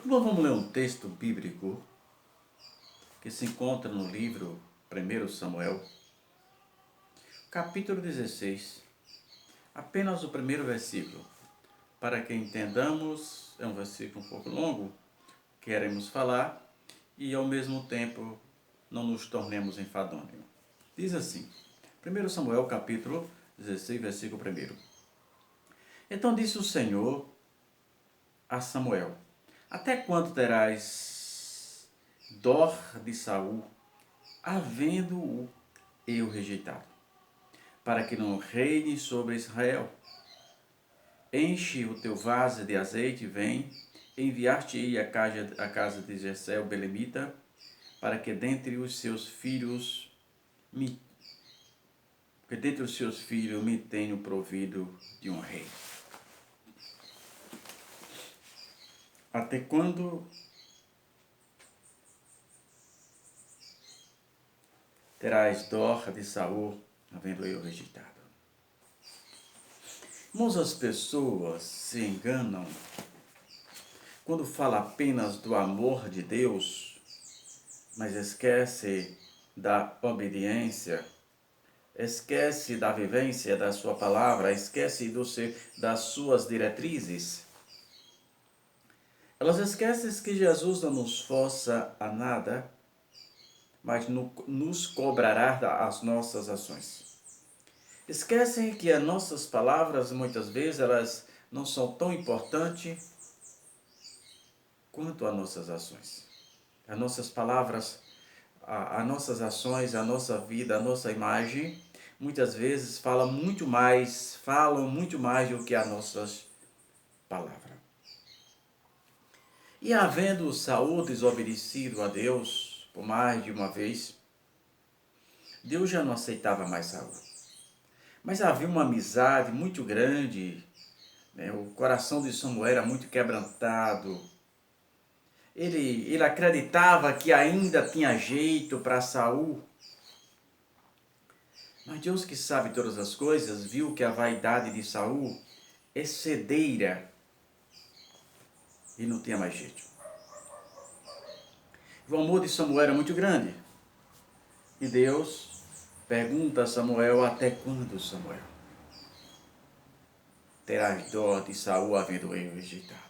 Bom, vamos ler um texto bíblico que se encontra no livro 1 Samuel, capítulo 16, apenas o primeiro versículo. Para que entendamos, é um versículo um pouco longo, queremos falar e ao mesmo tempo não nos tornemos enfadonhos. Diz assim, 1 Samuel capítulo 16, versículo 1. Então disse o Senhor a Samuel: Até quando terás dó de Saul, havendo-o eu rejeitado, para que não reine sobre Israel? Enche o teu vaso de azeite e vem, enviar-te-ei à casa de Jessé o belemita, para que dentre os seus filhos me tenho provido de um rei. Até quando terás dó de Saul, havendo eu rejeitado? Irmãos, as pessoas se enganam quando fala apenas do amor de Deus, mas esquece da obediência, esquece da vivência da sua palavra, esquece das suas diretrizes. Elas esquecem que Jesus não nos força a nada, mas nos cobrará as nossas ações. Esquecem que as nossas palavras, muitas vezes, elas não são tão importantes quanto as nossas ações. As nossas palavras, as nossas ações, a nossa vida, a nossa imagem, muitas vezes falam muito mais do que as nossas palavras. E havendo Saul desobedecido a Deus por mais de uma vez, Deus já não aceitava mais Saul. Mas havia uma amizade muito grande, né? O coração de Samuel era muito quebrantado. Ele acreditava que ainda tinha jeito para Saul. Mas Deus, que sabe todas as coisas, viu que a vaidade de Saul excedera e não tinha mais jeito. O amor de Samuel era muito grande. E Deus pergunta a Samuel: até quando, Samuel? Terás dó de Saul, havendo eu rejeitado?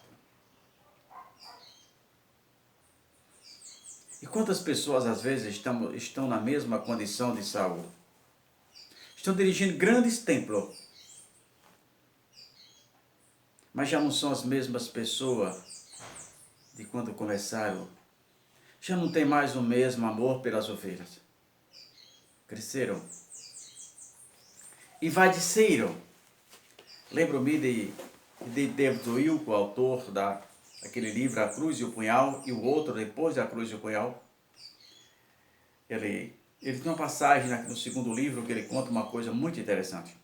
E quantas pessoas às vezes estão na mesma condição de Saul? Estão dirigindo grandes templos, mas já não são as mesmas pessoas de quando começaram. Já não tem mais o mesmo amor pelas ovelhas. Cresceram. Envaideceram. Lembro-me de David Wilk, o autor daquele livro A Cruz e o Punhal, e o outro Depois da Cruz e o Punhal. Ele tem uma passagem no segundo livro que ele conta uma coisa muito interessante.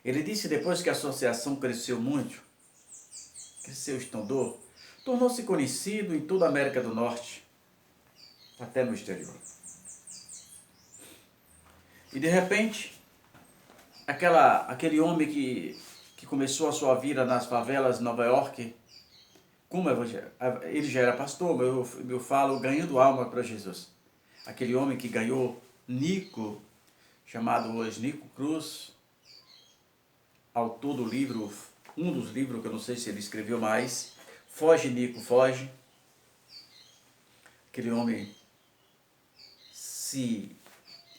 Ele disse, depois que a associação cresceu muito, cresceu estondou, tornou-se conhecido em toda a América do Norte, até no exterior. E de repente, aquele homem que começou a sua vida nas favelas de Nova York, como ele já era pastor, eu falo ganhando alma para Jesus. Aquele homem que ganhou Nico, chamado hoje Nico Cruz, autor do livro, um dos livros que eu não sei se ele escreveu mais, Foge Nico, Foge. Aquele homem se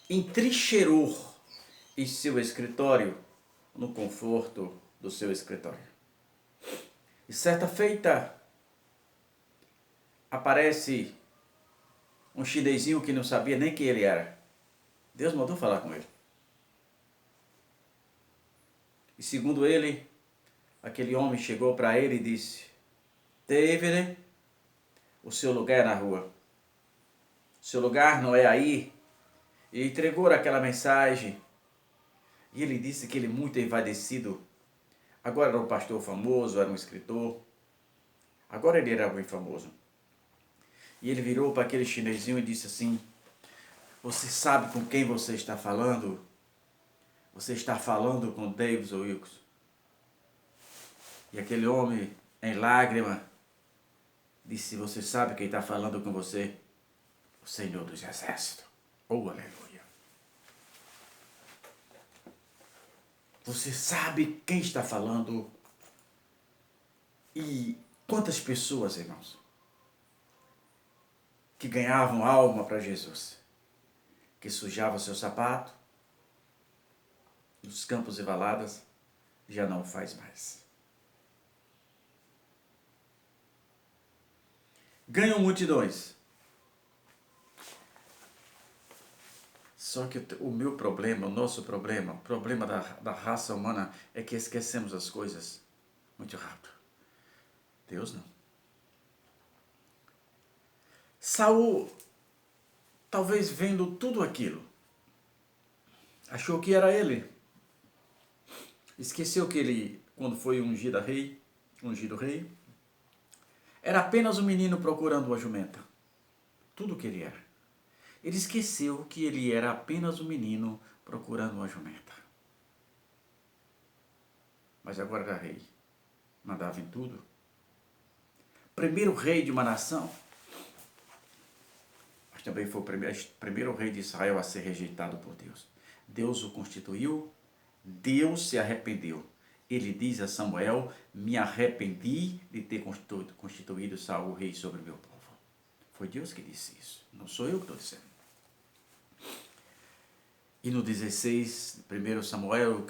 entrincheirou em seu escritório, no conforto do seu escritório. E certa feita, aparece um chinesinho que não sabia nem quem ele era. Deus mandou falar com ele. E segundo ele, aquele homem chegou para ele e disse: David, o seu lugar é na rua. O seu lugar não é aí. E entregou aquela mensagem. E ele disse que ele, muito envaidecido, agora era um pastor famoso, era um escritor. Agora ele era bem famoso. E ele virou para aquele chinesinho e disse assim: Você sabe com quem você está falando? Você está falando com David Wilkes. E aquele homem, em lágrima, Disse, você sabe quem está falando com você? O Senhor dos Exércitos. Oh, aleluia. Você sabe quem está falando? E quantas pessoas, irmãos, que ganhavam alma para Jesus, que sujavam seu sapato, nos campos e valadas, já não faz mais. Ganham multidões. Só que o meu problema, o nosso problema, o problema da raça humana é que esquecemos as coisas muito rápido. Deus não. Saul, talvez vendo tudo aquilo, achou que era ele. Esqueceu que ele, quando foi ungido rei, era apenas um menino procurando uma jumenta. Tudo o que ele era. Ele esqueceu que ele era apenas um menino procurando uma jumenta. Mas agora era rei. Mandava em tudo. Primeiro rei de uma nação. Mas também foi o primeiro rei de Israel a ser rejeitado por Deus. Deus o constituiu. Deus se arrependeu. Ele diz a Samuel, me arrependi de ter constituído Saul rei sobre o meu povo. Foi Deus que disse isso. Não sou eu que estou dizendo. E no 16, 1 Samuel,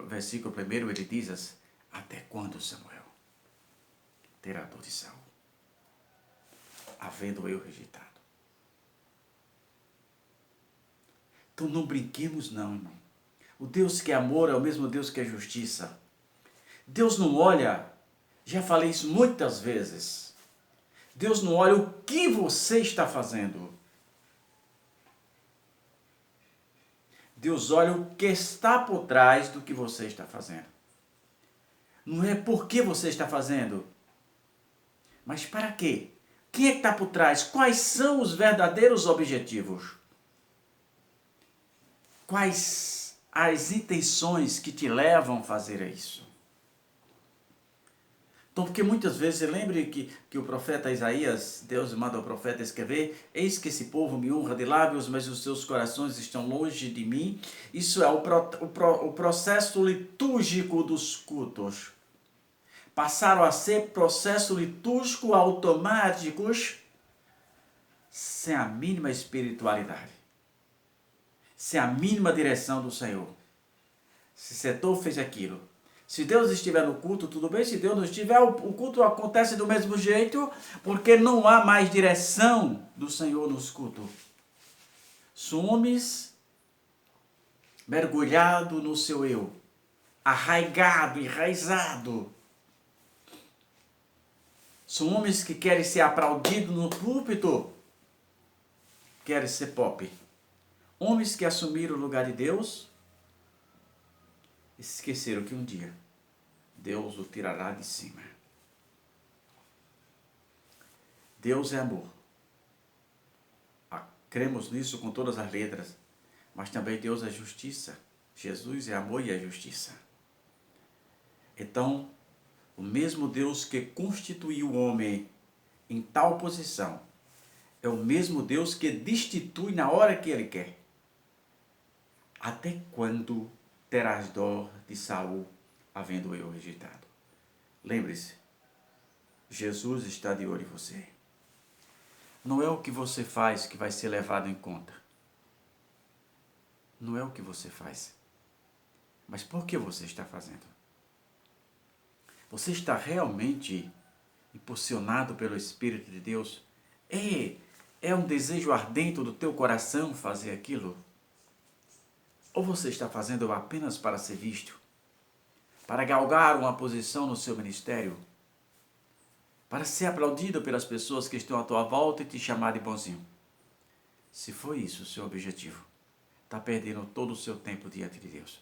versículo 1, ele diz, até quando, Samuel, terá dor de Saul, havendo eu rejeitado? Então não brinquemos não, irmão. O Deus que é amor é o mesmo Deus que é justiça. Deus não olha, já falei isso muitas vezes, Deus não olha o que você está fazendo. Deus olha o que está por trás do que você está fazendo. Não é por que você está fazendo, mas para quê? Quem é que está por trás? Quais são os verdadeiros objetivos? Quais as intenções que te levam a fazer isso? Então, porque muitas vezes, lembre que o profeta Isaías, Deus manda o profeta escrever, eis que esse povo me honra de lábios, mas os seus corações estão longe de mim. Isso é o processo litúrgico dos cultos. Passaram a ser processo litúrgico automáticos, sem a mínima espiritualidade, sem a mínima direção do Senhor. Se setor fez aquilo, se Deus estiver no culto, tudo bem. Se Deus não estiver, o culto acontece do mesmo jeito, porque não há mais direção do Senhor nos cultos. Somos mergulhado no seu eu, arraigado, enraizado. São homens que querem ser aplaudidos no púlpito, querem ser pop. Homens que assumiram o lugar de Deus, esqueceram que um dia Deus o tirará de cima. Deus é amor. Cremos nisso com todas as letras. Mas também Deus é justiça. Jesus é amor e é justiça. Então, o mesmo Deus que constituiu o homem em tal posição, é o mesmo Deus que destitui na hora que Ele quer. Até quando terás dó de Saul, havendo eu rejeitado? Lembre-se, Jesus está de olho em você. Não é o que você faz que vai ser levado em conta. Não é o que você faz. Mas por que você está fazendo? Você está realmente impulsionado pelo Espírito de Deus? É um desejo ardente do teu coração fazer aquilo? Ou você está fazendo apenas para ser visto? Para galgar uma posição no seu ministério? Para ser aplaudido pelas pessoas que estão à tua volta e te chamar de bonzinho? Se foi isso o seu objetivo, está perdendo todo o seu tempo diante de Deus.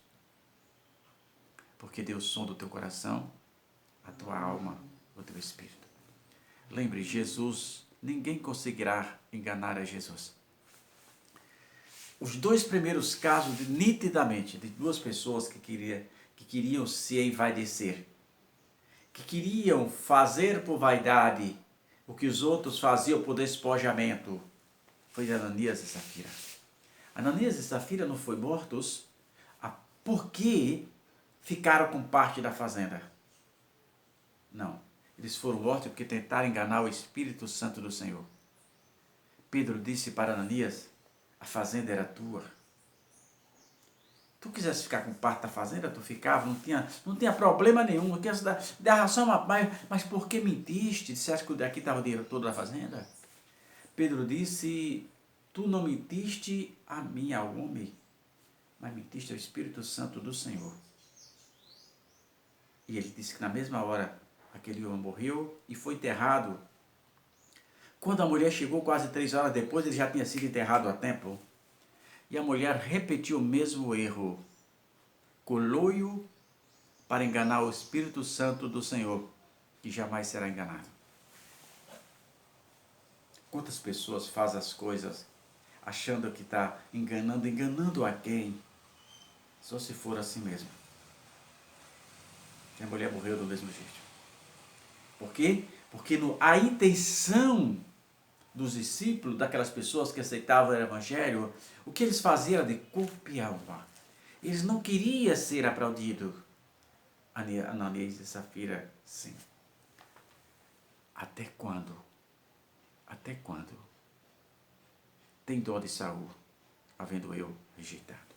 Porque Deus sonda o teu coração, a tua alma, o teu espírito. Lembre, Jesus, ninguém conseguirá enganar a Jesus. Os dois primeiros casos, nitidamente, de duas pessoas que queriam se envaidecer, que queriam fazer por vaidade o que os outros faziam por despojamento. Foi de Ananias e Safira. Ananias e Safira não foram mortos porque ficaram com parte da fazenda. Não. Eles foram mortos porque tentaram enganar o Espírito Santo do Senhor. Pedro disse para Ananias, a fazenda era tua. Tu quisesse ficar com parte da fazenda, tu ficava, não tinha problema nenhum, não tinha dar ração, mas por que mentiste? Disseste que aqui estava o dinheiro todo da fazenda? Pedro disse, tu não mentiste a mim, ao homem, mas mentiste ao Espírito Santo do Senhor. E ele disse que na mesma hora aquele homem morreu e foi enterrado. Quando a mulher chegou, quase 3 horas depois, ele já tinha sido enterrado a tempo. E a mulher repetiu o mesmo erro. Colou-o para enganar o Espírito Santo do Senhor, que jamais será enganado. Quantas pessoas fazem as coisas achando que está enganando a quem? Só se for assim mesmo. E a mulher morreu do mesmo jeito. Por quê? Porque a intenção dos discípulos, daquelas pessoas que aceitavam o Evangelho, o que eles faziam era de copiar. Eles não queriam ser aplaudidos. Ananias e Safira, sim. Até quando? Até quando? Tem dó de Saul, havendo eu rejeitar.